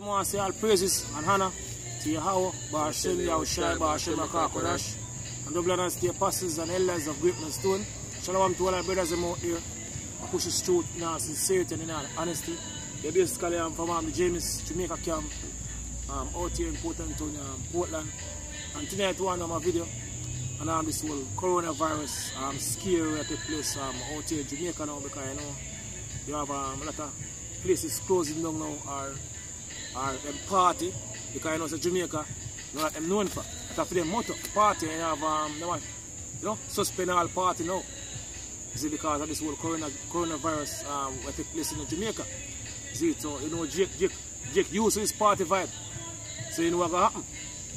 I want to say all praises and honor to Yahweh, Ba'ashem, Yahushai, Ba'ashem, Akakodash, and double honors to the apostles and elders of Great Stone. Shalom to all our brothers out here. I push this truth in all sincerity and in all honesty. Yeah, basically, I'm from the James, Jamaica camp, out here in Portland, Portland. And tonight, I want to do my video on this whole coronavirus scare that took place out here in Jamaica now, because you know you have a lot of places closing down now or party, because you know it's Jamaica, you know, I'm known for. That's for them motto, party, and you have you know, suspend all party now. You see, because of this whole coronavirus that took place in Jamaica. You see, so you know Jake used to his party vibe. So you know what's gonna happen.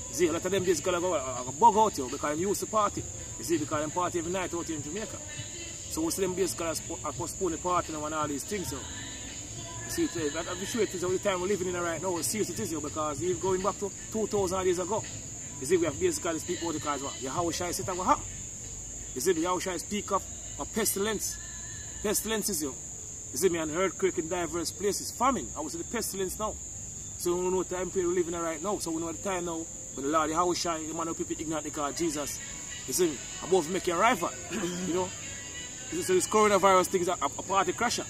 You see, a lot of them basically go bug out here because they used to party. You see, because they party every night out here in Jamaica. So we see them basically postpone the party and all these things. So you see, I'm sure it is the time we're living in right now. It's serious it is here, because even going back to 2,000 years ago. You see, we have basically people because what? Yahushai said that what happened. You see, Yahushai speak of a pestilence. Pestilence is here. You see me, an earthquake in diverse places. Famine. I would say the pestilence now. So we know the time period we're living in right now. So we know the time now. But the Lord Yahushai, the man of people ignorant because Jesus, you see me, above making a rival. You know. So this coronavirus thing is a party crasher.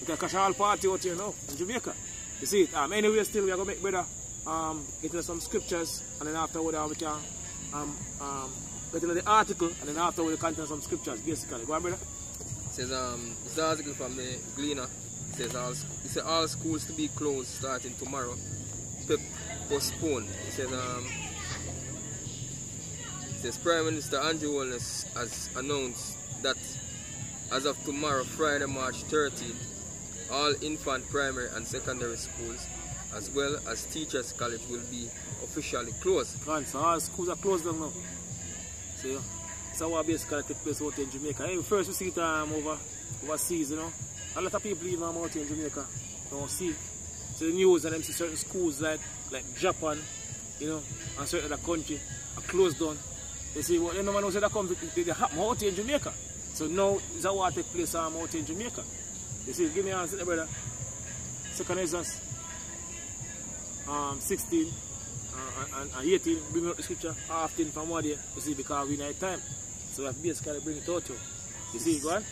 We can crash all party out here now in Jamaica. You see it. Anyway, still we are gonna make better get into some scriptures, and then afterward we can get into the article, and then afterward we can contain some scriptures basically. Go on, brother. It says this article from the Gleaner. It says all schools to be closed starting tomorrow. Postponed. It says Prime Minister Andrew Wallace has announced that as of tomorrow, Friday, March 13th, all infant primary and secondary schools, as well as teachers' college, will be officially closed. So all schools are closed down now. See, so what basically take place out in Jamaica. Hey, first we see it overseas, you know. A lot of people even out here in Jamaica don't see. So the news and them see certain schools like Japan, you know, and certain other country are closed down. They see what no man knows that they happen out here in Jamaica. So now is that what take place out here in Jamaica. You see, give me an answer, brother. 2 Ezra's 16 and 18, bring out the scripture often from what day, you see, because we night time. So we have to basically bring it out to you. You see, go on.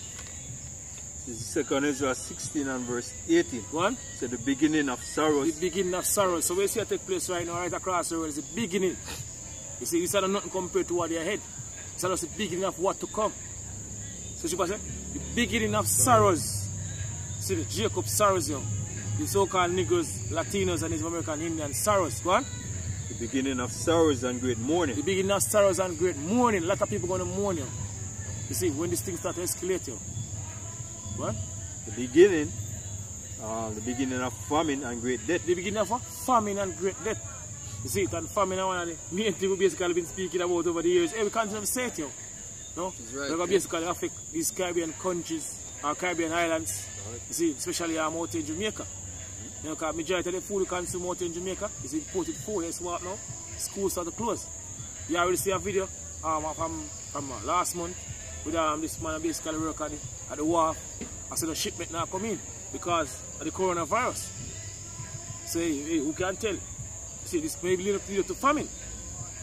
This is 2 Ezra 16 and verse 18. Go on. So the beginning of sorrows. The beginning of sorrows. So we see it take place right now, right across the world. It's the beginning. You see, this is nothing compared to what they ahead. It's just the beginning of what to come. So she say, the beginning of sorrows. See the Jacob sorrows, yo. The so-called Negroes, Latinos, and Native American Indian sorrows. Go on. The beginning of sorrows and great mourning. The beginning of sorrows and great mourning. A lot of people going to mourn you. You see, when this thing start to escalate, yo. What? The beginning of famine and great death. The beginning of famine and great death. You see it, and famine is one of the main things we basically been speaking about over the years. We can't even say it, yo. No? Right, We're going to basically affect these Caribbean countries, our Caribbean islands. Right. You see, especially out here in Jamaica. You know, because majority of the food we consume out in Jamaica is imported food. That's what now. Schools start to close. You already see a video from last month with this man basically work at the wharf. I said the shipment not come in because of the coronavirus. So hey, who can tell? You see, this may lead to famine.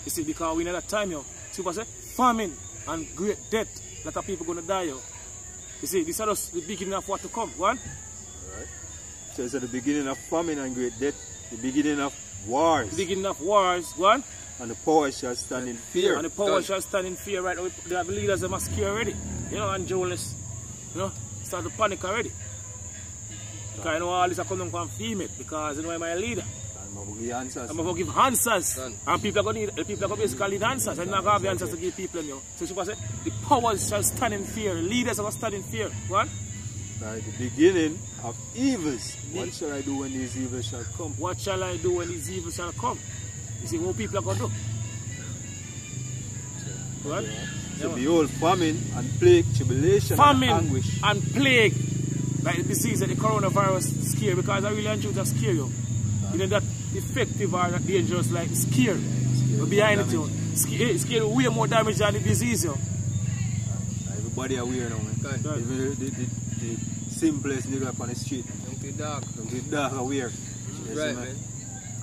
You see, because we know that time, yo. See what I say? Famine and great death. A lot of people going to die, yo. You see, this is just the beginning of what to come. One. Right. So it's at the beginning of famine and great death, the beginning of wars. The beginning of wars. One. And the power shall stand in fear. And the power shall stand in fear right now. They have leaders that must scare already. You know, and journalists, you know, start to panic already. Because you know all this are coming from female, because you know I'm my leader. I'm going to give answers. I'm going to give answers. And people are going to basically need answers. I'm not going to have the answers to give people. You know. So she said, the powers shall stand in fear. The leaders are going to stand in fear. What? Right, the beginning of evils. What shall I do when these evils shall come? What shall I do when these evils shall come? You see what people are going to do. What? So behold, famine and plague, tribulation famine and anguish. And plague. Like the disease and the coronavirus scare, because I really enjoy to scare you. You know that effective or that dangerous like scare. But behind it, you scare way more damage than the disease. You. Everybody aware now, man. Even the simplest nigga up on the street. Don't be dark. Don't be dark aware. Right, man.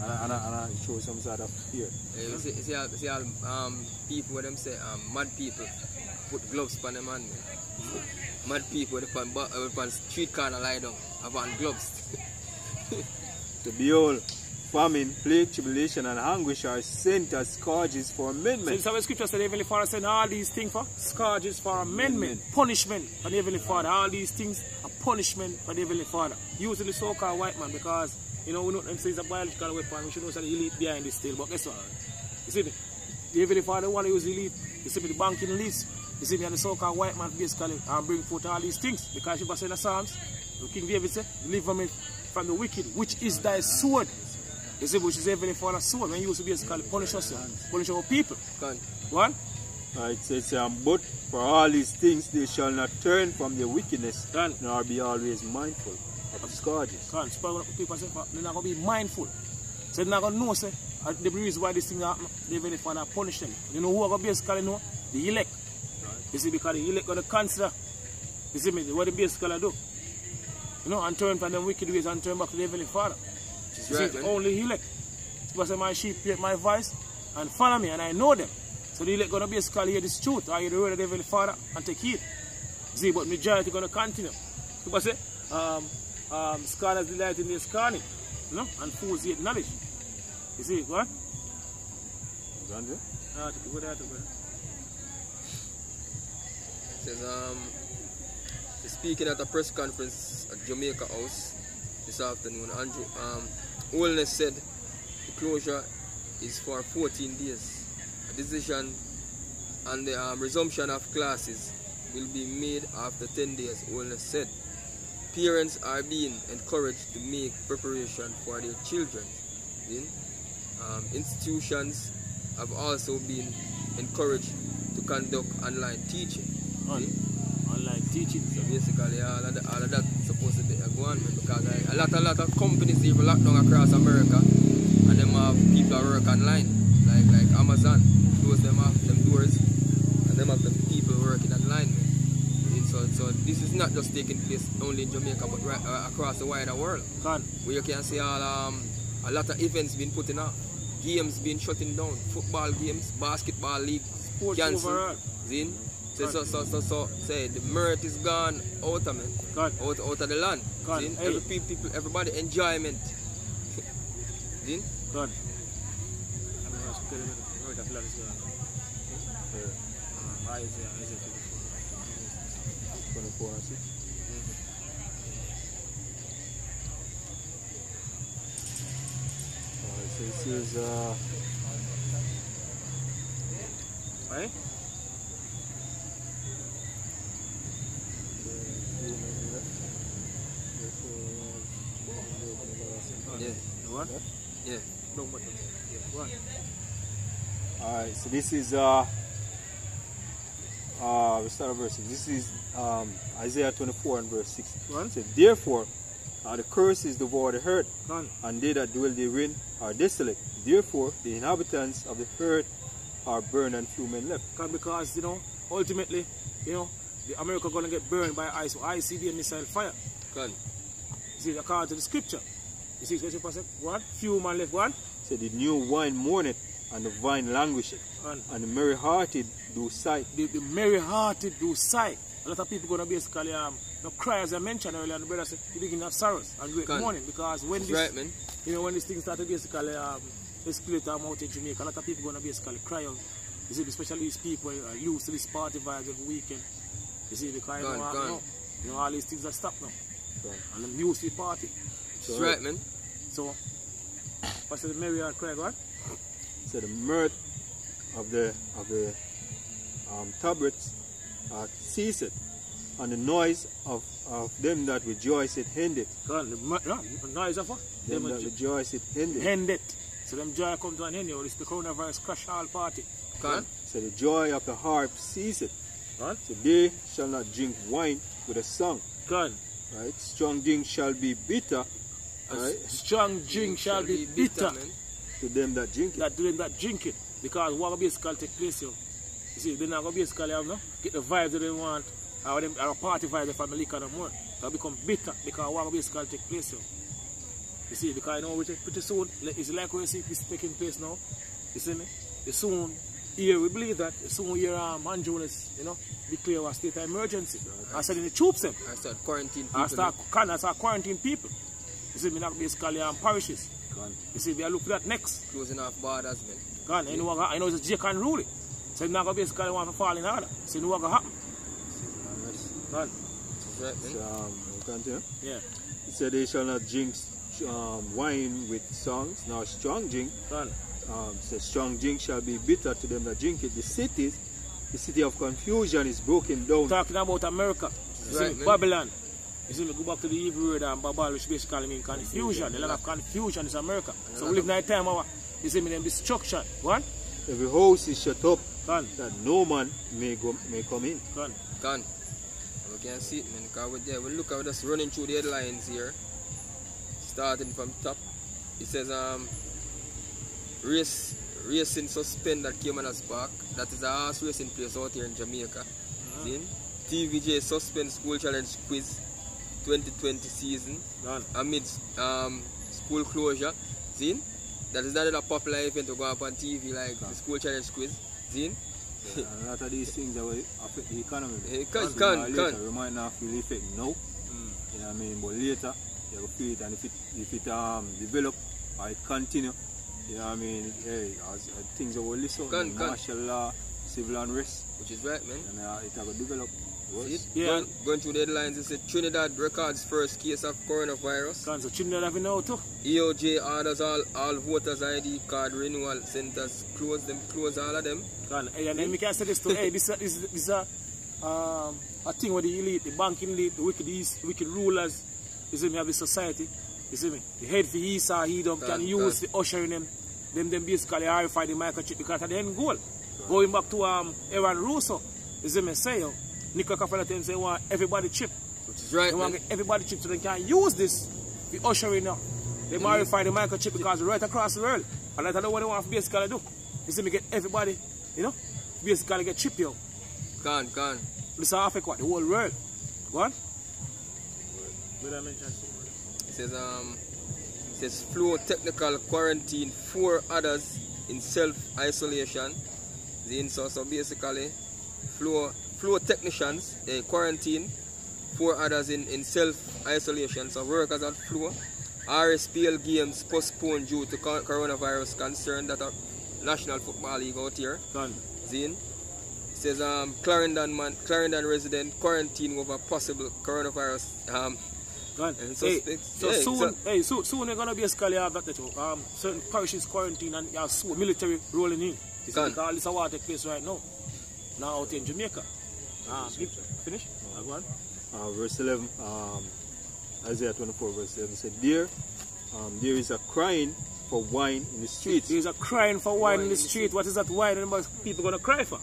and I show some sort of fear. You see all people what them say, mad people put gloves on them hand. Mad people on street corner lie down, have on gloves. So behold, famine, plague, tribulation, and anguish are sent as scourges for amendment. So this is how the scripture said the Heavenly Father sent all these things for scourges for amendment, punishment for the Heavenly Father. All these things are punishment for the Heavenly Father. Using the so-called white man because, you know, we know them say it's a biological weapon, we should know the elite behind this still, but guess what? You see me? The Heavenly Father want to use the elite, you see me, the banking elites, you see me, and the so-called white man basically bring forth all these things. Because you say in the Psalms, King David said, deliver me from the wicked, which is thy sword. You see, which is Heavenly Father's sword. When you used to basically punish us, punish our people. One? It says, but for all these things they shall not turn from their wickedness, nor be always mindful of the scourges. People say, they're not going to be mindful. So they're not going to know, say, the reason why this thing happen, the Heavenly Father punish them. You know who are going to basically know? The elect. You see, because the elect going to consider, you see me, what they basically do. You know, and turn from them wicked ways and turn back to the Heavenly Father. You see, only elect. Because my sheep hear my voice and follow me, and I know them. So the elect going to basically hear this truth, or hear the word of the Heavenly Father and take heed. See, but majority going to continue. Because say, scholars delight in their scorning, you know, and fools hate knowledge. You see, what? It says, speaking at a press conference at Jamaica House this afternoon, Andrew Holness said the closure is for 14 days. A decision on the resumption of classes will be made after 10 days, Holness said. Parents are being encouraged to make preparation for their children. Institutions have also been encouraged to conduct online teaching. Online teaching. So basically all of that supposed to be a government, because a lot of companies even locked down across America, and them have people that work online, like Amazon, close them off them doors, and them have them people working online. So this is not just taking place only in Jamaica, but right, across the wider world. Where you can see all a lot of events being put off, games being shutting down, football games, basketball league cancelled. So say the merit is gone out of it, out of the land. Everybody enjoyment. God. So this is right? Yeah. What? Yeah. Alright, so this is we start at verse 6. This is Isaiah 24 and verse 6. It says, therefore the curses devour the earth, and they that dwell therein are desolate. Therefore the inhabitants of the earth are burned and few men left. Because, you know, ultimately, you know, the America gonna get burned by ICBM missile fire. See, according to the scripture. You see, what? Few men left, one? So the new wine mourneth, and the vine languisheth, and the merry-hearted do sigh. The merry-hearted do sigh. A lot of people gonna basically cry, as I mentioned earlier, and the brother said the beginning of sorrows and great mourning, because when this, you know, when this thing started basically escalate out in Jamaica, a lot of people gonna basically cry out. You see, especially these people are used to this party vibes every weekend. You see, because you know all these things are stopped now, and them used to the party. That's right, man. So, what's the merry heart cry, what? So the mirth of the tabrets ceaseth, and the noise of them that rejoice it ended. The noise of what? Them that rejoice it ended. Ended. So them joy come to an end. It's the coronavirus crash all party. So the joy of the harp ceaseth. So they shall not drink wine with a song. Right? Strong drink shall be bitter. Right? Strong drink shall be bitter to them that drink it. To them that drink it. Because what will basically take place here? You see, they're not going to basically have get the vibes that they want, or a party vibe from the liquor no more. They'll become bitter because what will basically take place here. You see, because you know, pretty soon, it's like what you see this taking place now. You see me? You soon hear, we believe that, you soon hear Angeles, you know, declare a state of emergency. I said in the troops them. I start quarantine people. I start quarantine people. You see me, not basically parishes. You see, we are looking at next. Closing off borders, man. Gone. I know it's Jake and rule it. So you're not going to basically want to fall in order. So you know what's going to happen. Gone. Right, man. Continue. Yeah. It said they shall not drink wine with songs, nor strong drink. Gone. Says strong drink shall be bitter to them that drink it. The city of confusion is broken down. Talking about America. You Right, see me, Babylon. You see me, go back to the Hebrew word and Babal, which basically means confusion. A lot of confusion is America. So we live in a time of, you see me, them destruction. What? Every house is shut up, Gone. that no man may come in. Gone. Gone. We can see it, man. Because we look at us running through the headlines here. Starting from top. It says racing suspend at Cayman Park. That is a horse racing place out here in Jamaica. TVJ suspend school challenge quiz 2020 season. Gone. Amidst school closure. See? That is not a popular event to go up on TV like the school challenge quiz. See? Yeah, and a lot of these things that will affect the economy. Can. We might not feel the effect now. You know what I mean? But later, you will feel it, and if it develop or it continue, you know what I mean? Hey, as things that will listen, martial law, civil unrest. Which is right, man. And it will develop. Yeah. Going through the headlines, it said Trinidad records first case of coronavirus. Gone. So Trinidad have now too. EOJ orders all voters ID card renewal centers close all of them. Gone. Hey, and then we can say this too. Hey, this is a thing where the elite, the banking elite, the wicked rulers, you see me, have the society. You see me? The head for Esau, he can use the usher in them basically horrify the microchip because at the end goal. Going back to Aaron Russo, you see me say, Nico Kapala them say want everybody chip. Which is right. They want everybody chip so they can use this the usher in now. They modify the microchip because right across the world. And that's what they want to basically do. You see me get everybody, you know, basically get chip yo. Gone. This affect what? The whole world. What? It says Flow technical quarantine 4 others in self-isolation. So basically Flow technicians quarantine 4 others in self-isolation. So workers at Flow. RSPL games postponed due to coronavirus concern that are National Football League out here. Done. It says Clarendon resident quarantine over possible coronavirus suspects. Soon they're gonna basically have that too. Certain parishes quarantine and you have military rolling in. This is all this water take place right now. Now out in Jamaica. Finish? Go on. Verse 11, Isaiah 24 verse 11 said, there is a crying for wine in the streets. There is a crying for wine in the street. What is that wine and people gonna cry for?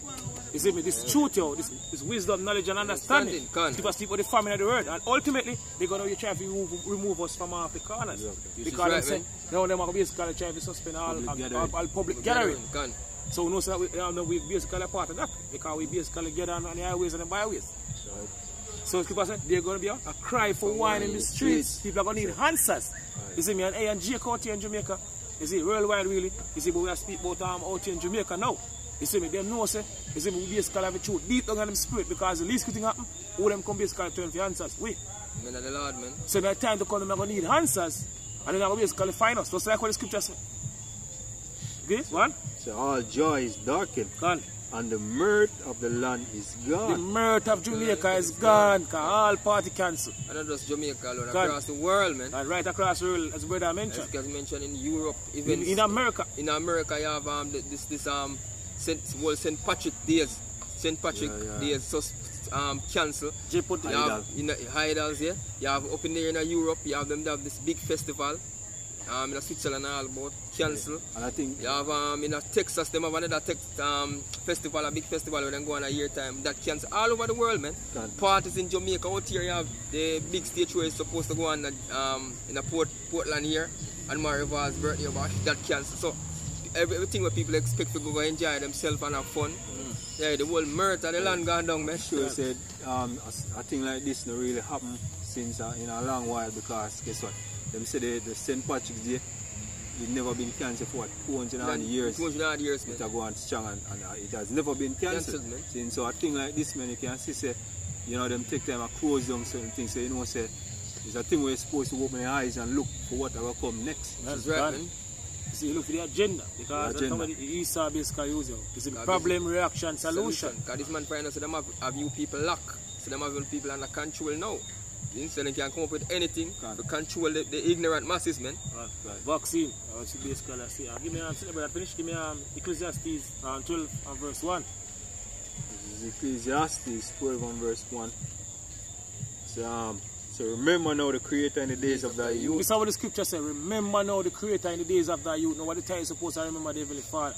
You see me, this truth, yo, this wisdom, knowledge and understanding. Because people the family of the world. And ultimately they're gonna try to remove us from off the corners. Because they say now they're gonna basically try to suspend all public gathering. So we know we basically part of that. Because we basically get on the highways and the byways. So people say they're gonna be a cry for wine in the streets. People are gonna need answers. You see me, and Jake out here in Jamaica. You see, worldwide really. You see, but we are speaking about out here in Jamaica now. You see me, them know say, you see me, we basically have a truth deep down in them spirit because the least good thing happen, all them come basically turn for answers. We. Men of the Lord, man. So that time to come, they're gonna need answers, and then they're gonna basically find us. Just like what the scripture says. Okay, one? So all joy is darkened. Gone. And the mirth of the land is gone. The mirth of Jamaica is gone, because all party cancel. And not just Jamaica alone, across the world, man. And right across the world, as brother mentioned. As mentioned in Europe, even in America. In America, you have St. Patrick Days. St. Patrick Days cancel. You have idols here. You have up in there in Europe, you have this big festival. In Switzerland all about cancel. And I think you have in Texas, them have another festival, a big festival where they go on a year time. That cancel all over the world, man. Parties in Jamaica out here, you have the big stage show is supposed to go on in a Portland here, and Marival's birthday bash. That cancel. So everything what people expect to go enjoy themselves and have fun. Yeah, the whole mirth of the land gone down, man. Sure said a thing like this not really happen since in a long while because guess what? them say the St. Patrick's Day, it never been cancelled for what, 200 years. 200 years, man. It has gone strong and it has never been cancelled. Man. So a thing like this, man, you can see, say, you know, them take time and close down certain things. So, you know, say, it's a thing where you're supposed to open your eyes and look for what will come next. That's right, man. See, you look for the agenda, because that's how the Esau basically use it. It's a problem, reaction, solution. Because this man find out, so them have you people lock. So them have people under control now. So they can come up with anything to control the ignorant masses, man. Right. Vaccine, basically, see. Give me finish, give me Ecclesiastes 12 and verse 1. This is Ecclesiastes 12 and verse 1. So remember now the Creator in the days of thy youth. This is what the scripture says. Remember now the Creator in the days of thy youth. Now what the time you're supposed to remember the Heavenly Father.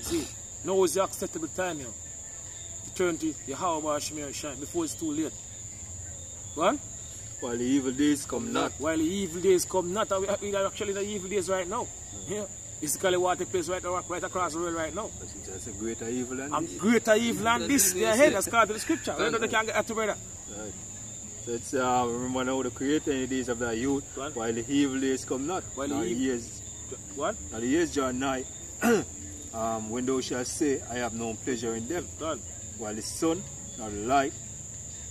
See, now is the acceptable time here. To turn to Yahweh Shemir Shine before it's too late. Go on? While the evil days come not. While the evil days come not. We are actually in the evil days right now. Yeah. Basically what takes place right across the world right now. That's a greater evil than this. A greater evil than this. They're ahead. That's called to the scripture. We don't can get that together. Right. Let's remember now the Creator in the days of thy youth, while the evil days come not. While now the years, what? Now the years draw nigh, when thou shalt say, I have no pleasure in them. While the sun, nor the light,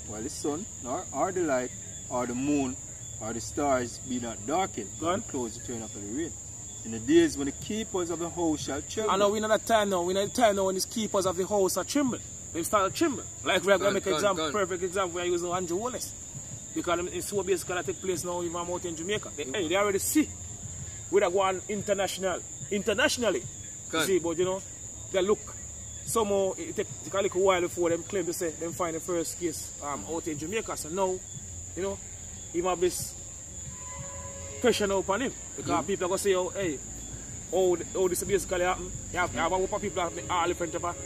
while the sun, nor the light, or the moon, or the stars be not darkened, or the clouds turn up of the rain. In the days when the keepers of the house shall tremble. I know we're not at time now. We're not at time now when the keepers of the house are trembling. They start to tremble. Like we're going to make an example, perfect example, we're using Andrew Wallace. Because it's so basically take place now even out in Jamaica. They already see. We are going internationally. You see, but you know, they look. Somehow it take a little while before them claim to say them find the first case out in Jamaica. So now, you know, he have this pressure now upon him. Because people are going to say, oh, hey, oh this basically happen. You have a group of people that make all different type of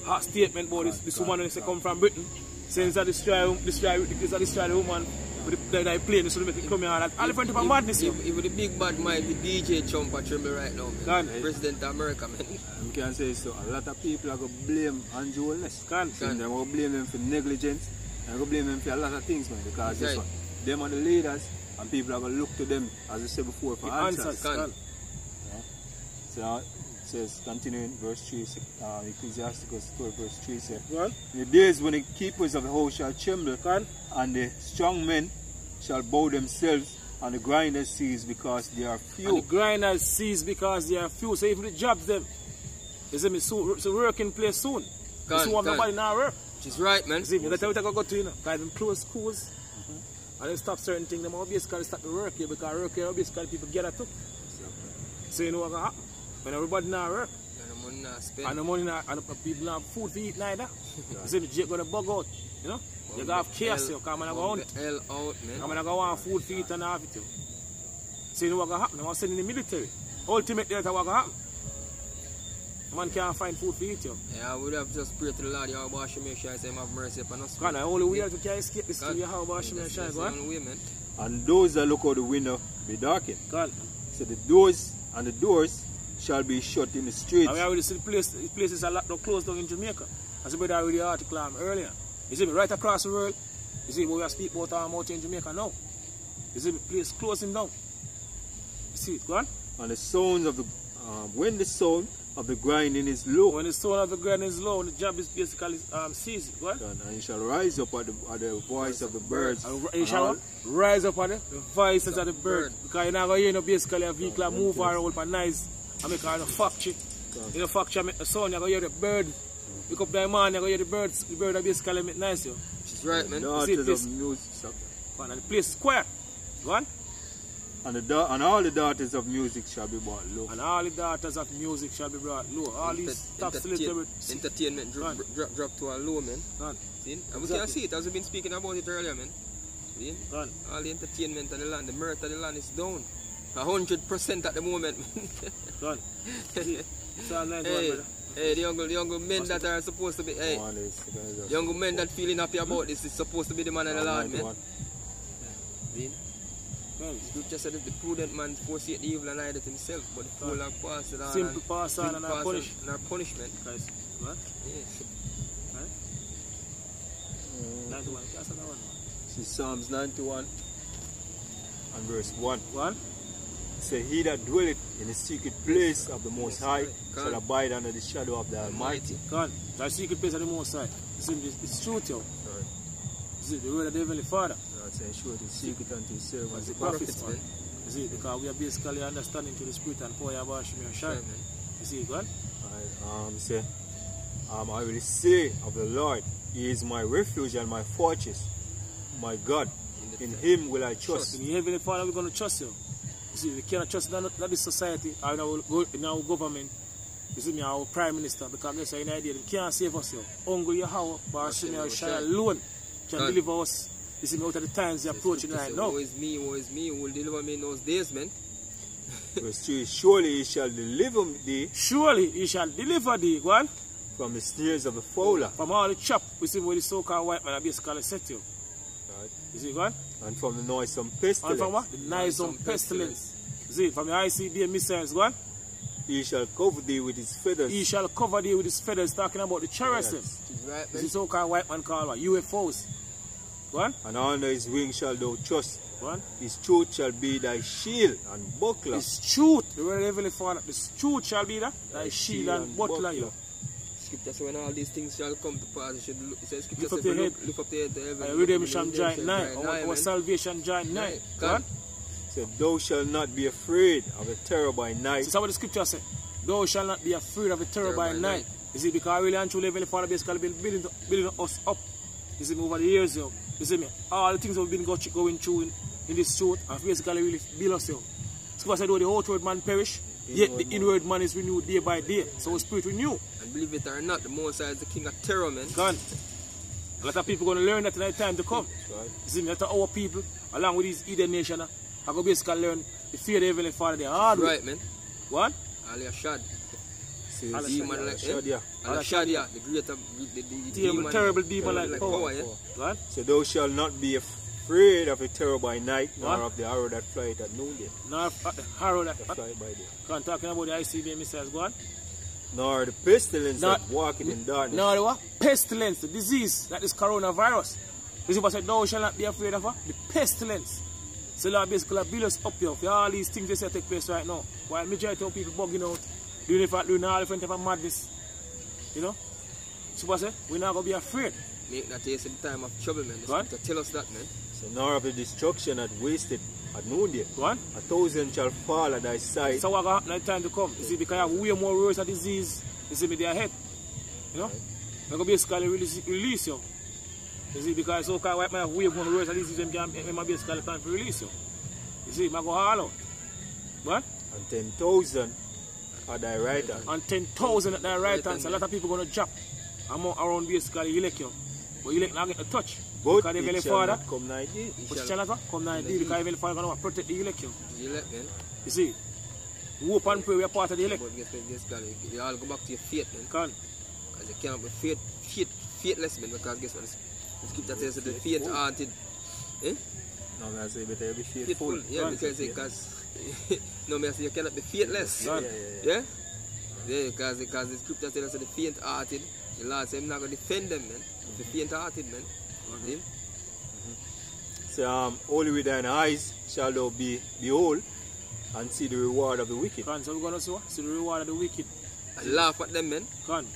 hot statement about this woman who come from Britain. Since I destroy the woman with the plane, so they make it come here and all different type of madness. Even the big bad mind, the DJ Trump are tremble right now. President of America, man. You can say so. A lot of people are going to blame Andrew Wallace. They're going to blame him for negligence. They're going to blame him for a lot of things, man. Because this one, them are the leaders, and people are going to look to them, as I said before, for answers. So it says, continuing verse 3, Ecclesiastes 12 verse 3 says, in the days when the keepers of the house shall tremble, and the strong men shall bow themselves, and the grinders cease because they are few. And the grinders cease because they are few. So even the jobs them, it's a working place soon. So have nobody now work. Which is right, man. See, that's what I go to, you know. Because them close schools, and they stop certain things, them obviously stop the work here, because work here obviously people get it too. So you know what's going to happen? When everybody now work, and the money not spend, and the money not, and the people not have food to eat neither. You see, the Jake going to bug out, you know? You got to have chaos, you come and go hunt. Hell out, man. Come and go want food to eat and have it, you. So you know what's going to happen? They want to send in the military. Ultimately, that's what's going to happen. Man can't find food to eat, you. Yeah, I would have just prayed to the Lord, Yahweh Shemir Shai, say, have mercy upon us. God, the only way we can escape this to Yahweh Shemir Shai, go on. And those that look out the window be darkened. God. So the doors and the doors shall be shut in the streets. And we already see the places are closed down in Jamaica. As I read the article earlier. You see me right across the world. You see we are speaking about out in Jamaica now. You see the place closing down. You see it, go on. And the sounds of the when the sound of the grinding is low. When the sound of the grinding is low, the job is basically ceased. Go on. And you shall rise up at the voice of the birds. And you shall rise up at the voices of the birds. Because you're not going to hear basically a vehicle move around for nice. I make a factory. In a factory, I make the sound, you're going to hear the bird. Wake up the man, you're going to hear the birds. The bird are basically make nice, yo. She's right, man. Daughters of music. And the place is quiet. Go on. And all the daughters of music shall be brought low. And all the daughters of music shall be brought low. All these top celebrities. Entertainment drop to a low, man. See? And we can see it as we've been speaking about it earlier, man. See? All the entertainment of the land, the merit of the land is down. 100% at the moment. Done. Hey, the young men that are supposed to be, the young men that feeling happy about this is supposed to be the man of the Lord, man. Scripture said that the prudent man foreseeth the evil and hide it himself, but the fool are passed it on. Simple pass on and our punishment. What? Right? 91. That's another one. See Psalms 91. and verse 1. 1. Say, he that dwelleth in the secret place of the Most High shall abide under the shadow of the Almighty. Come, that secret place of the Most High. It's truth, yo. Right. Is it the word of the Heavenly Father? Right, saying, show it is secret unto his servants, the prophets, man. You see, because we are basically understanding to the spirit and power of Hashim and Shai. You see, God? Say, I will say of the Lord, he is my refuge and my fortress, my God. In him will I trust. In the Heavenly Father, we're going to trust you. You see, we cannot trust not this society or in our government. You see, our Prime Minister, because that's an idea. They can't save us, yo. Only Yahweh, Hashim and Shai alone can deliver us. You see, out of the times they're approaching right now. Woe is me, who will deliver me in those days, man. Verse 3, surely he shall deliver thee. Surely he shall deliver thee, go on. From the snares of the fowler. From all the chop, we see where the so-called white man are basically set you. Right. You see, go on. And from the noisome pestilence. And from what? The noisome pestilence. You see, from the ICBM missiles, go on. He shall cover thee with his feathers. He shall cover thee with his feathers, talking about the chariots. Right, the so-called white man called what? UFOs. Go on. And under his wing shall thou trust. Go on. His truth shall be thy shield and buckler. His truth, the word of Heavenly Father, his truth shall be that, thy shield and buckler. Scripture, so when all these things shall come to pass, you should look, it says, lift up your head. Lift up your head to heaven. Redemption giant 9, our salvation giant 9. Go on. So thou shalt not be afraid of the terror by night. That's what the scripture says. Thou shalt not be afraid of the terror by night. You see, because really and truly, Heavenly Father basically been building us up. You see, over the years, yo. You see me? All the things we've been going through in this truth and basically really build us, yo. Scripture said, though the outward man perish, yet the inward man is renewed day by day. So our spirit renew. And believe it or not, the Most High is the king of terror, man. Gone. A lot of people going to learn that in the time to come. Right. You see me? A lot of our people, along with these Eden nation, are going to basically learn the fear of the Heavenly Father the hard way. Right, man. What? Al-Yashad. Demon like Al-Shadia, the greater demon, terrible demon like power, yeah? What? So thou shalt not be afraid of the terror by night, nor of the arrow that flieth at noonday. Nor of the arrow that flieth by day. Can't talking about the ICBM missiles, go on. Nor the pestilence that walketh in darkness. Nor the what? Pestilence, the disease, that is coronavirus. The Bible said, thou shalt not be afraid of the pestilence. So Lord basically build us up here for all these things that say take place right now. While majority of people bugging out, doing all different type of madness. You know? So say, we're not going to be afraid. Make that taste in time of trouble, man. To tell us that, man. So nor of the destruction that wasted at noonday. 1,000 shall fall at thy side. So what going to happen at time to come? You see, because I have way more worse of disease, you see me there ahead. You know? Right. I'm going to basically release you. You see, because so-called white man have way more worse of disease than I'm basically plan to release you. You see, I'm going to go all out. What? And 10,000 at thy right hand. And 10,000 at thy right hand. So a lot of people going to drop around basically elect you. But elect not get a touch. But it shall not come nigh thee. But it shall not come nigh thee. Because Heavenly Father going to protect the elect you. Elect, man. You see, hope and pray we are part of the elect. But guess what, you all go back to your faith, man. Can. Because you cannot be faithless, man. Because guess what, the scripture says that the faint-hearted. Eh? No, man, I say better be faithful. Yeah, because no, man, I say you cannot be faithless. Yeah? Because the scripture tells us that the faint-hearted, the Lord said, I'm not going to defend them, man. The faint-hearted, man. So, only with thine eyes shall thou behold and see the reward of the wicked. So we're going to see the reward of the wicked. And laugh at them, man. Can.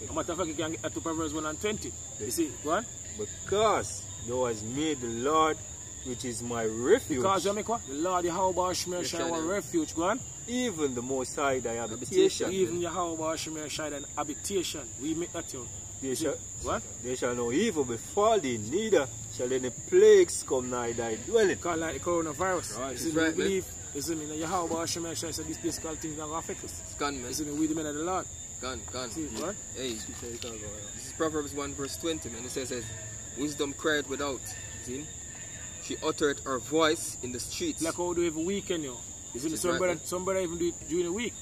No matter of fact, you can get that to Proverbs 1 and 20. You see, go on. Because thou hast made the Lord, which is my refuge. Because Jamaica, the Lord Yahweh Shemir Shai our refuge, go on. Even the Most High thy habitation. Even Yahweh Shemir Shai thy habitation. We make that tune. There shall no evil befall thee, neither shall any plagues come nigh thy dwelling. Because like the coronavirus. Right. You see, we believe, you see, Yahweh Shemir Shai said these physical things are going to affect us. Man. You see, we the men of the Lord. Gone. See, what? Hey, this is Proverbs 1 verse 20, man. It says, wisdom cried without. See? She uttered her voice in the streets. Like how we do every weekend, you. You see, somebody even do it during the week.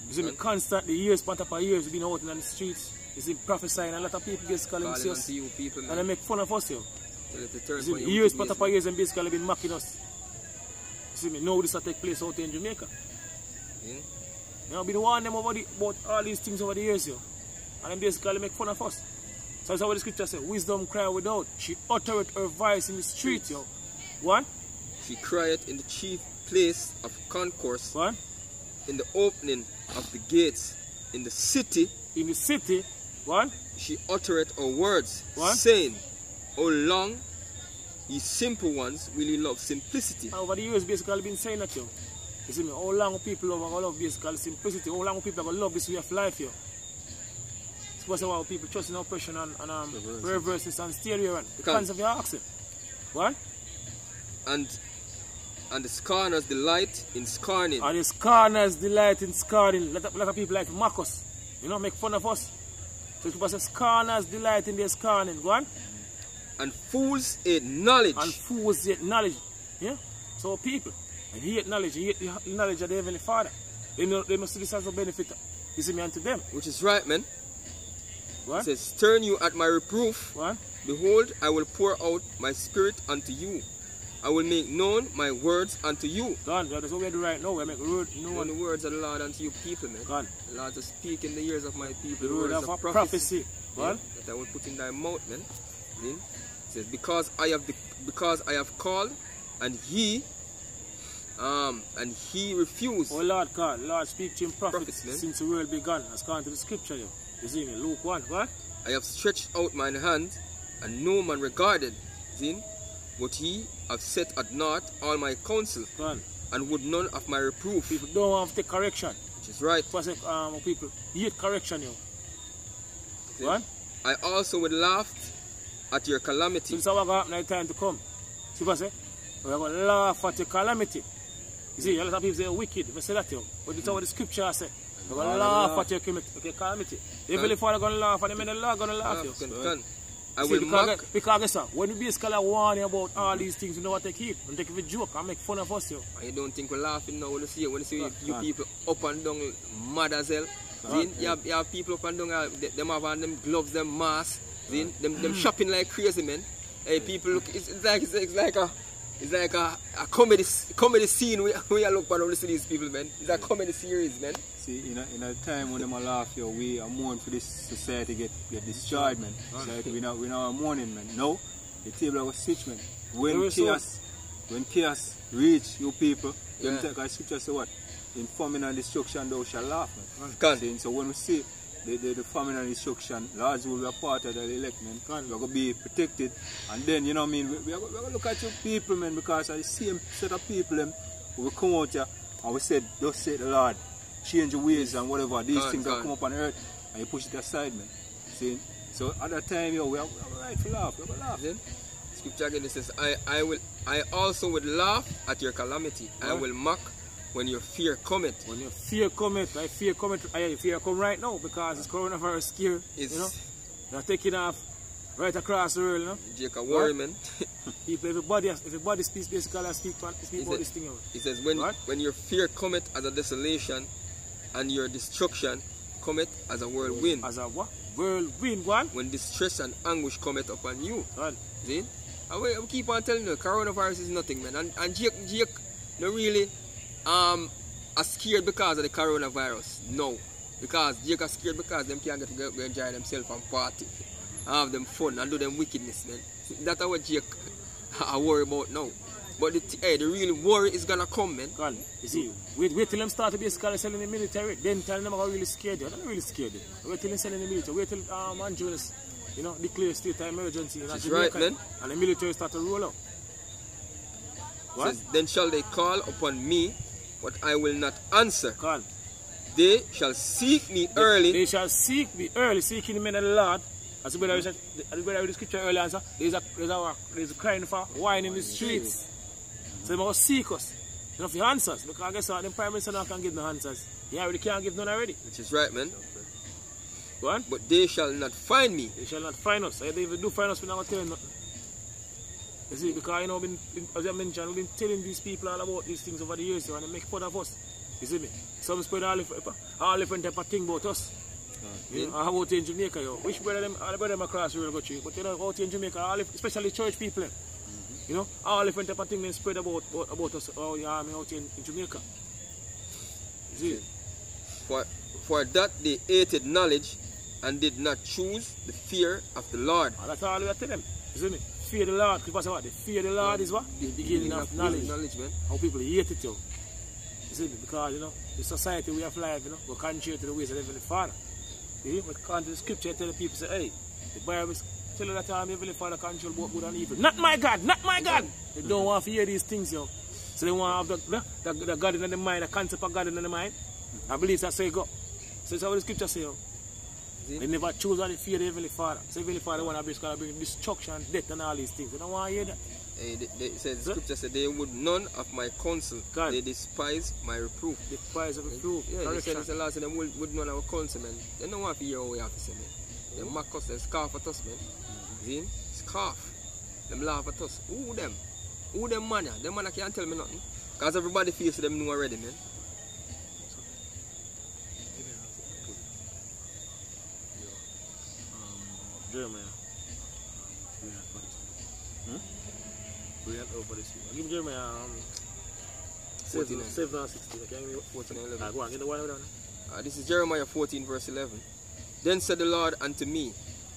You see, constantly, years, part of years, we've been out in the streets. You see, prophesying, a lot of people basically see us. You people, man. And they make fun of us, yo. You see, years, part of years, and basically been mocking us. You see me, now this will take place out in Jamaica. Yeah. You know, be the one them about all these things over the years, yo. And then basically make fun of us. So that's what the scripture says. Wisdom cry without. She uttered her voice in the street, yo. One? She cried in the chief place of concourse, What? in the opening of the gates, in the city. In the city, what? She uttereth her words, What? saying, "How long, ye simple ones, will ye love simplicity?" Over the years, basically, been saying that, yo. You see me? How long people love basically simplicity? How long people are going to love this way of life, yo? Suppose how people trust in oppression and perverseness and stereo and the concept you're asking. What? And the scorners delight in scorning. And the scorners delight in scorning. A lot of people like to mock us. You know, make fun of us. So people say scorners delight in their scorning. Go on. And fools hate knowledge. And fools hate knowledge. Yeah? So people, and he hate knowledge, he hate the knowledge of the Heavenly Father. They must see this as a benefit. You see me unto them. Which is right, man. What? It says, "Turn you at my reproof. What? Behold, I will pour out my spirit unto you. I will make known my words unto you." God, that's what we do right now. We make word known. The words of the Lord unto you people, man. God. The Lord to speak in the ears of my people. The word of prophecy. What? Yeah, that I will put in thy mouth, man. Then it says, because I have called, and he refused. Oh Lord God, Lord speak to him prophets man. since the world began. As according to the scripture, yo. You see me? Luke 1, what? I have stretched out mine hand, and no man regarded. Then, but he have set at naught all my counsel, God. and would none of my reproof. People don't want to take correction. Which is right. Because people hate correction, yo. What? I also would laugh at your calamity. Since our God have time to come. See what I say? We are going to laugh at your calamity. You see, a lot of people say you're wicked. If I say that, yo. But it's what the scripture say. We're going to laugh at your calamity. The Heavenly Father going to laugh, and the men of the Lord going to laugh, yo. I will mock. Because guess what? When we basically warn you about all these things, you know what they keep. And take it for a joke and make fun of us, yo. And you don't think we're laughing now when you see it. When you see you people up and down mad as hell. Then you have people up and down, them have on them gloves, them masks. Then them shopping like crazy, man. Hey, people look, it's like a comedy scene where you look and see these people, man. It's a comedy series, man. See, in a time when them a laugh, yo, we are mourning for this society get destroyed, man. Society, we now mourning, man. No, the table was stitched, man. When chaos reach you people, the scripture say what? In famine and destruction thou shalt laugh, man. So when we see the famine and destruction, Lord's will be a part of the elect, man. We're going to be protected. And then, you know what I mean, we're going to look at you people, man, because the same set of people, them, we come out here and we said, thus say the Lord, change your ways and whatever. These things that come up on earth, and you push it aside, man. See? So at that time, yo, we have a right to laugh. We have a laugh. Then, scripture again, it says, I also would laugh at your calamity. I will mock when your fear cometh. When your fear cometh, I fear come right now because it's coronavirus scare. You know? They're taking off right across the world, you know? Jacob worry, man. People, everybody speaks basically and speak about this thing. It says, when your fear cometh as a desolation, and your destruction cometh as a whirlwind. As a what? Whirlwind, what? When distress and anguish cometh upon you. God. See? And we keep on telling you, coronavirus is nothing, man. And Jake, no really are scared because of the coronavirus. No. Because Jake are scared because them can't get to enjoy themselves and party. And have them fun and do them wickedness, man. That's what Jake are worried about now. But the real worry is gonna come, man. God, you see, wait till them start to be selling in the military, then tell them I'm really scared. They're not really scared. Wait till them sell in the military. Wait till Angeles, you know, declare state of emergency. That's right, man. And the military start to roll out. What? Says, then shall they call upon me, but I will not answer. God. They shall seek me early. They shall seek me early, seeking the men of the Lord. As the brother read the scripture earlier, answer, there's a crying for wine in the streets. So they must seek us. You know, for answers. Because I guess the Prime Minister now can't give no answers. He already can't give none already. Which is right, man. Go on. But they shall not find me. They shall not find us. If they do find us, we're not going to tell them nothing. You see, because, you know, as I mentioned, we've been telling these people all about these things over the years, so, and they make fun of us. You see me? Some spread all different type of thing about us. You know, how about in Jamaica, yo? Which brother them, all the brother them across the world go through. But you know, out in Jamaica, especially church people, you know, all different type of things they spread about us, out in Jamaica. You see? For that they hated knowledge and did not choose the fear of the Lord. And that's all we are telling them. You see me? fear the Lord. Because what? The fear the Lord is what? The beginning of knowledge. Man. How people hate it, yo. You see, because, you know, the society we have life, you know, we're contrary to the ways of the Heavenly Father. You see, we come to the scripture, tell the people, say, hey, the Bible tell you that the Heavenly Father control both good and evil. Not my God, not my God. They don't want to hear these things, yo. So they want to have the God in the mind, the concept of God in the mind. I believe that's how it go. So it's how the scripture say, yo. They never choose how to fear the Heavenly Father. So the Heavenly Father want to bring destruction, death, and all these things. They don't want to hear that. They said, the scripture said, they would none of my counsel. God. They despise my reproof. Despise of reproof. Yeah, they said it's the last of them would none of our counsel, man. They don't want to hear what we have to say, man. They mock us, they scoff at us, man. See? Scoff. Them laugh at us. Who them? Who them man? Them man can't tell me nothing. Because everybody feels them know already, man. Jeremiah. Over this year. Give me Jeremiah 7 and 16. Okay, give me 14 and 11. Go on, get the one down. This is Jeremiah 14 verse 11. Then said the Lord unto me,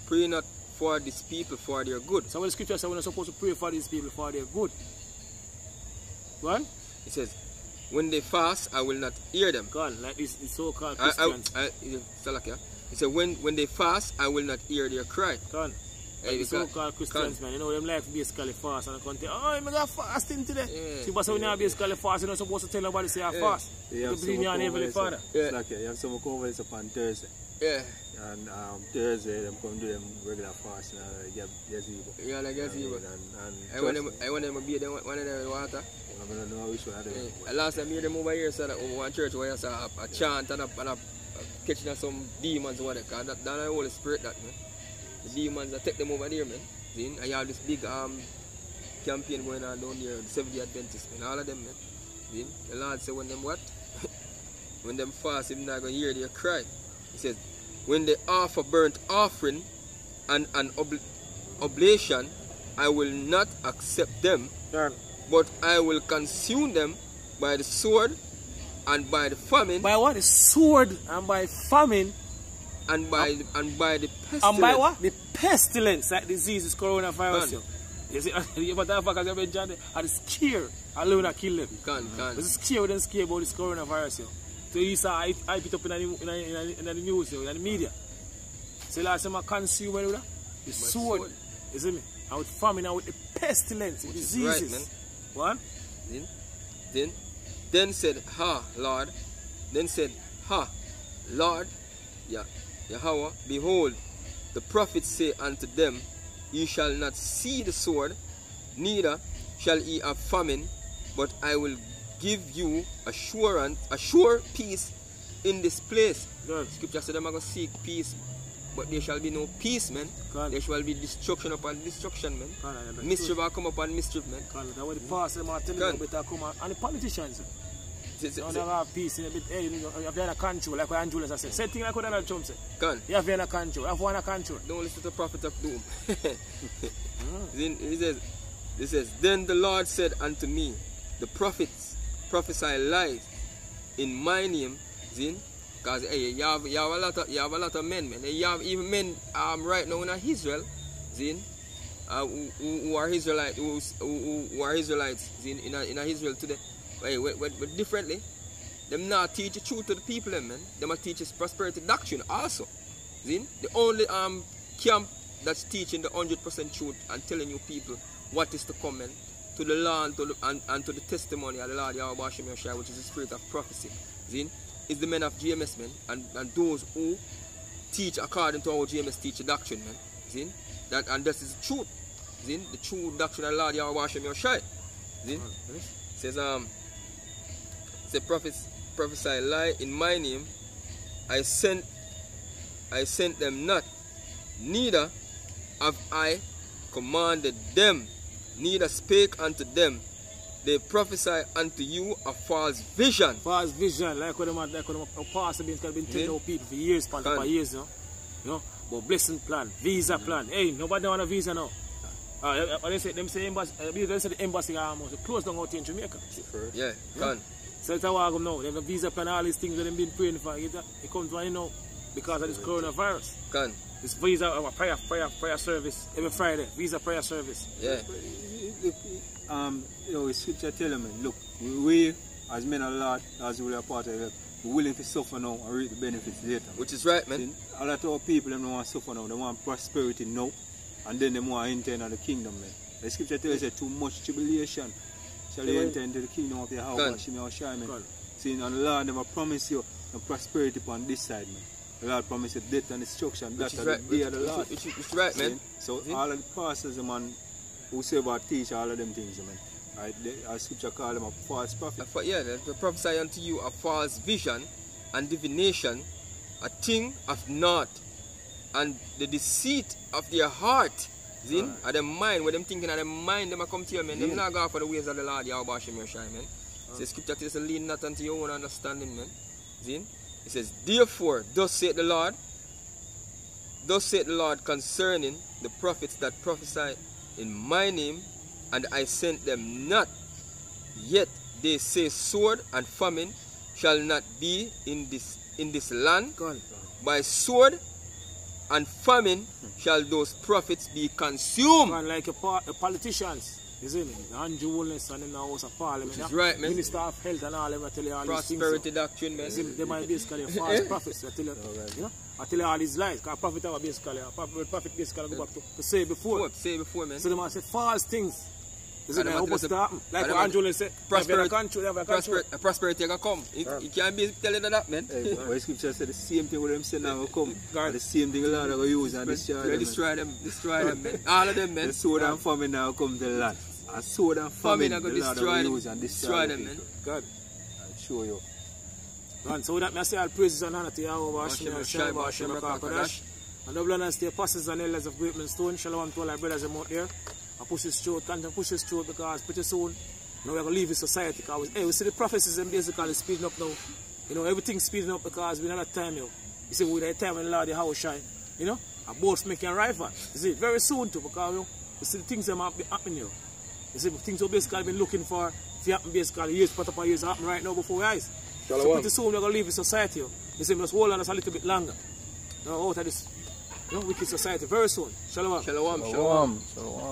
pray not for these people for their good. So when the scripture says we're not supposed to pray for these people for their good. What? It says, when they fast, I will not hear them. God, like this so-called Christians. It said, when they fast, I will not hear their cry. God. Like the so-called Christians, man, you know, them like basically fast and country. Oh, I'm going to fasting today. Yeah. See, but so when you're basically fast, you're not supposed to tell nobody say I fast. You believe in your Heavenly Father. Yeah. It's like you have some conference upon Thursday. Yeah. And Thursday, them come do them regular fast and get gazebo. Yeah, like gazebo. I want them to be there, one of them in water. I don't know which one I do. Last time I heard them over here, so that one church where you saw a chant and a catching some demons or whatever. That's the Holy Spirit, that, man. The demons, I take them over there, man. See? And you have this big campaign going on down there, the 70 Adventists, man. All of them, man. See? The Lord said, when them what? When them fast, He's not going to hear their cry. He says, when they offer burnt offering and an oblation, I will not accept them, but I will consume them by the sword and by the famine. By what? The sword and by famine. And by the pestilence. And by what? The pestilence, like disease, is coronavirus. You see, but that fact, and the scare alone will kill them. But it's scare, we don't scare about this coronavirus. Yo. So you saw I put it up in the news, in the media. So last time I consume the sword, you see me? And with famine and with the pestilence, with diseases. Right, man. What? Then said, Lord. Then said, Lord, Yahweh, behold, the prophets say unto them, ye shall not see the sword, neither shall ye have famine, but I will give you a sure peace in this place. Good. Scripture said them are going to seek peace, but there shall be no peace, man. God. There shall be destruction upon destruction, man. God, mischief will come upon mischief, man. That's what the pastor are telling you better come on. And the politicians, you don't have peace in a bit. Hey, you have to control, like what Andrew has said. Same thing like what Donald Trump said. You have to control. You have to control. Don't listen to the prophet of doom. He says, then the Lord said unto me, the prophets prophesy lies in my name, because hey, you have a lot of men, man. You have even men right now in Israel, who are Israelites, who are Israelites in Israel today. But differently, them not teach the truth to the people, man. Them are teaching prosperity doctrine also. The only camp that's teaching the 100% truth and telling you people what is to come, man, to the law and to the testimony of the Lord Yahweh Hashem Yoshai, which is the spirit of prophecy. Is the men of GMS, man, and those who teach according to how GMS teach the doctrine, man. And this is the truth. The true doctrine of the Lord Yahweh Hashem Yoshai. Says the prophets prophesy lie in my name. I sent them not, neither have I commanded them, neither spake unto them. They prophesy unto you a false vision. False vision, like what the pastor been telling people for years, for years, you know, but blessing plan, visa plan. Hey, nobody want a visa now. They say embassy, they say the embassy almost closed down out in Jamaica. Yeah, so it's a while now. They have a visa plan, all these things that they've been praying for. It comes to an end now because of this coronavirus. It's Visa our prayer service every Friday. Visa prayer service. Yeah. You know, scripture telling me, look, we as men of the Lord, as we are part of it, we're willing to suffer now and reap the benefits later. Which is right, man. See, a lot of our people don't want to suffer now, they want prosperity now, and then they want to enter into the kingdom, man. The scripture tells you too much tribulation shall you enter into the kingdom of your house, man. See, and the Lord never promise you no prosperity upon this side, man. The Lord promised you death and destruction. That's the day of the Lord. Which is right, man. So all of the pastors, man, who say about teach all of them things, man. Right? As scripture call them a false prophet. Yeah, they prophesy unto you a false vision and divination, a thing of naught, and the deceit of their heart. Zin, of them mind, when them thinking of them mind, them come to you, man. Them not go for the ways of the Lord, Yahweh Shem Shai, man. So scripture tells us lean not unto your own understanding, man. Zin, it says, therefore, thus saith the Lord concerning the prophets that prophesy in my name, and I sent them not. Yet they say sword and famine shall not be in this land. By sword and famine shall those prophets be consumed. Like the politicians, isn't it? The Andrew Woolness and in the House of Parliament. Which is right, man. Minister of Health and all them tell you all prosperity these things. Doctrine, man. They might basically false prophets. I tell you, you know, I tell you all these lies. Because prophet are basically, prophet basically go back to say before. Say before, man. So they might say false things. Isn't it supposed to happen? Like what Andrew said, prosperity gonna come. You can't be telling that, man. Hey, but scripture said the same thing with them saying now will come. The same thing the Lord will use and destroy them. Destroy them, man. All of them, man. The sword and famine now come to the land. A sword and famine are going to destroy them, man. God, I'll show you. And so that I say all praises and honor to Yahweh, and double honors to the apostles and elders of Great Stone. Shalom to all our brothers and out there. I push this through, continue to push this through, because pretty soon, you know, we're going to leave this society. Because we see the prophecies and basically speeding up now. You know, everything's speeding up because we don't have time now. You see, with the time when the Lord the house shine, you know, our boats making a rival. You see, very soon too, because you see the things that might be happening here. You see, things we basically been looking for, if you happen basically years, put up our years happen right now before our eyes. So pretty soon we're going to leave the society here. You see, we must hold on us a little bit longer. You know, out of this, you know, wicked society very soon. Shalom. Shalom. Shalom. Shalom.